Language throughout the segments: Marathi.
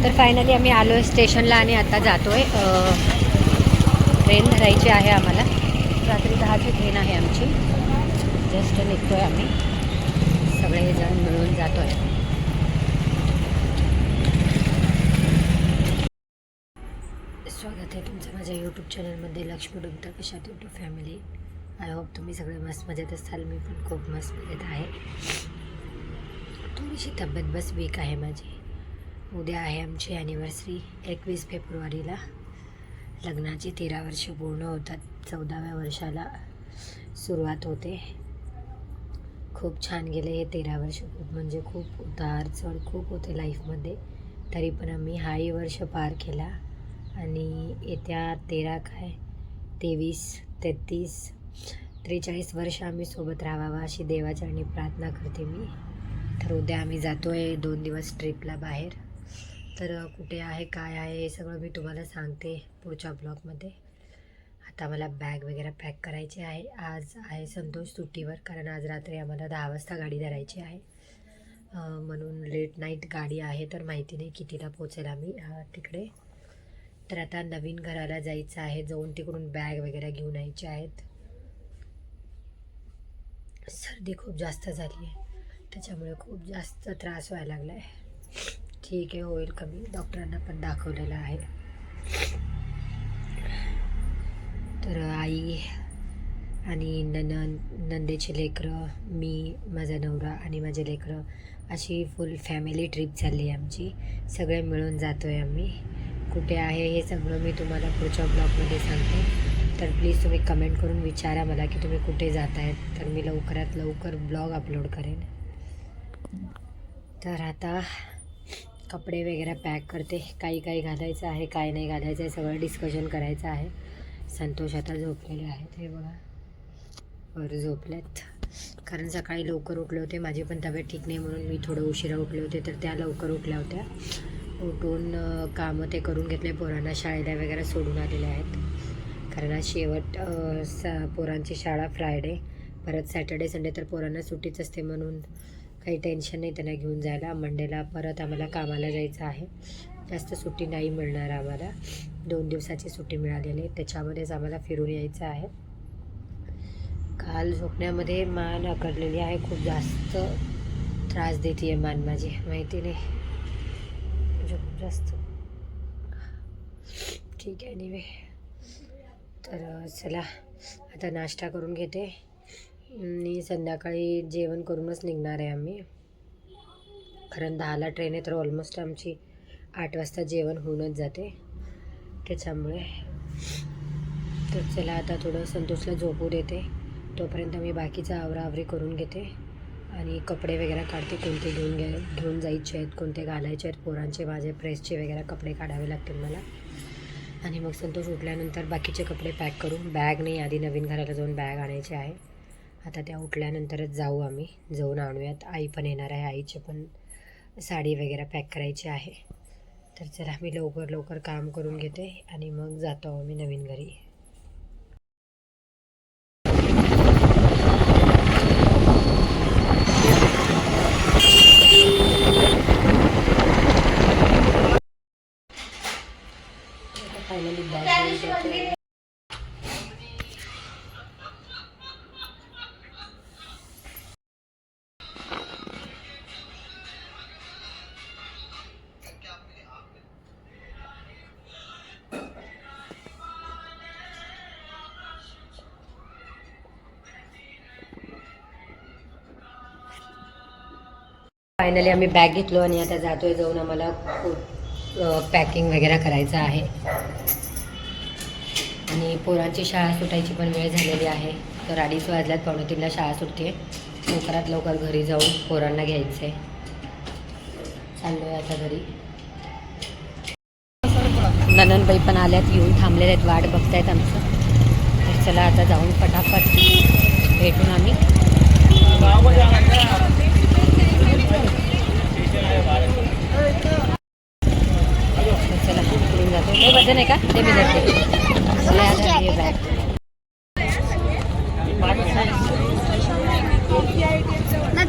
तर फायनली आम्ही आलो आहे स्टेशनला आणि आता जातो आहे. ट्रेन धरायची आहे आम्हाला. रात्री 10ची ट्रेन आहे आमची. जस्ट निघतो आहे आम्ही सगळेजण मिळून जातो आहे. स्वागत आहे तुमचं माझ्या यूट्यूब चॅनलमध्ये. लक्ष्मी डुगता कशात यूट्यूब फॅमिली. आय होप तुम्ही सगळे मस्त मजेत असाल. मी पण खूप मस्त मजेत आहे. थोडीशी तब्येत बस वीक आहे माझी. उद्या आहे आमची ॲनिव्हर्सरी. 21 फेब्रुवारीला लग्नाची 13 वर्ष पूर्ण होतात. 14व्या वर्षाला सुरुवात होते. खूप छान गेले हे 13 वर्ष. खूप म्हणजे खूप उतार चढ खूप होते लाईफमध्ये. तरी पण आम्ही हाही वर्ष पार केला आणि येत्या 13 काय 23 33 43 वर्ष आम्ही सोबत राहावं अशी देवाचरणी प्रार्थना करते मी. तर उद्या आम्ही जातो आहे 2 दिवस ट्रिपला बाहेर. तर कुठे आहे काय आहे हे सगळं मी तुम्हाला सांगते पुढच्या ब्लॉगमध्ये. आता मला बॅग वगैरे पॅक करायची आहे. आज आहे संतोष सुट्टीवर, कारण आज रात्री आम्हाला 10 वाजता गाडी धरायची आहे. म्हणून लेट नाईट गाडी आहे. तर माहिती नाही कितीला पोचेल आम्ही तिकडे. तर आता नवीन घराला जायचं आहे. जाऊन तिकडून बॅग वगैरे घेऊन यायचे आहेत. सर्दी खूप जास्त झाली आहे, त्याच्यामुळे खूप जास्त त्रास व्हायला लागला आहे. ठीक आहे, होईल कमी. डॉक्टरांना पण दाखवलेलं आहे. तर आई आणि नंदेचे लेकरं, मी, माझा नवरा आणि माझे लेकरं अशी फुल फॅमिली ट्रिप चालली आहे आमची. सगळे मिळून जातो आहे आम्ही. कुठे आहे हे सगळं मी तुम्हाला पुढच्या ब्लॉगमध्ये सांगते. तर प्लीज तुम्ही कमेंट करून विचारा मला की तुम्ही कुठे जात आहेत. तर मी लवकरात लवकर ब्लॉग अपलोड करेन. तर आता कपडे वगैरे पॅक करते. काही घालायचं आहे, काय नाही घालायचं आहे, सगळं डिस्कशन करायचं आहे. संतोष आता झोपलेले आहेत. हे बघा वर झोपलेत, कारण सकाळी लवकर उठले होते. माझी पण तब्येत ठीक नाही म्हणून मी थोडं उशिरा उठले होते. तर त्या लवकर उठल्या होत्या. उठून कामं ते करून घेतले. पोरांना शाळेला वगैरे सोडून आलेले आहेत, कारण आज शेवट पोरांची शाळा फ्रायडे, परत सॅटर्डे संडे तर पोरांना सुट्टीच असते. म्हणून काही टेन्शन नाही त्यांना घेऊन जायला. मंडेला परत आम्हाला कामाला जायचं आहे. जास्त सुट्टी नाही मिळणार आम्हाला. 2 दिवसाची सुट्टी मिळालेली आहे, त्याच्यामध्येच आम्हाला फिरून यायचं आहे. काल झोपण्यामध्ये मान अकडलेली आहे. खूप जास्त त्रास देते आहे मान माझी, माहिती नाही खूप जास्त. ठीक आहे एनिवे. तर चला आता नाश्ता करून घेते आणि संध्याकाळी जेवण करूनच निघणार आहे आम्ही, कारण 10ला ट्रेन आहे. तर ऑलमोस्ट आमची 8 वाजता जेवण होऊनच जाते त्याच्यामुळे. तर चला आता थोडं संतोषला झोपू देते. तोपर्यंत मी बाकीचं आवराआवरी करून घेते आणि कपडे वगैरे काढते. कोणते घेऊन जायचे आहेत, कोणते घालायचे आहेत. पोरांचे माझे प्रेसचे वगैरे कपडे काढावे लागतील मला. आणि मग संतोष उठल्यानंतर बाकीचे कपडे पॅक करून, बॅग नाही आधी नवीन घराला जाऊन बॅग आणायची आहे. आता त्या उठल्यानंतरच जाऊ आम्ही, जाऊन आणूयात. आई पण येणार आहे, आईचे पण साडी वगैरे पॅक करायची आहे. तर चला मी लवकर काम करून घेते आणि मग जातो आम्ही नवीन घरी. फायनली बॅग फायनली आम्ही बॅग घेतलो आणि आता जातो आहे. जाऊन आम्हाला पॅकिंग वगैरे करायचं आहे. आणि पोरांची शाळा सुटायची पण वेळ झालेली आहे. तर 2:30 वाजल्यात, 2:45ला शाळा सुटते. लवकरात लवकर घरी जाऊन पोरांना घ्यायचं आहे. चाललो आहे आता घरी. ननंदबाई पण आल्यात, येऊन थांबलेले आहेत, वाट बघतायत आमचं. तर चला आता जाऊन फटाफट भेटून आम्ही. चला पुढून जातो. हे वजन आहे का ते मी देते.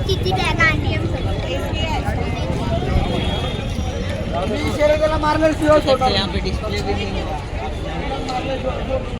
किती बॅग आणली त्याला मारल्याशिवाय सोडणार नाही. यहाँ पे डिस्प्ले भी नहीं होगा।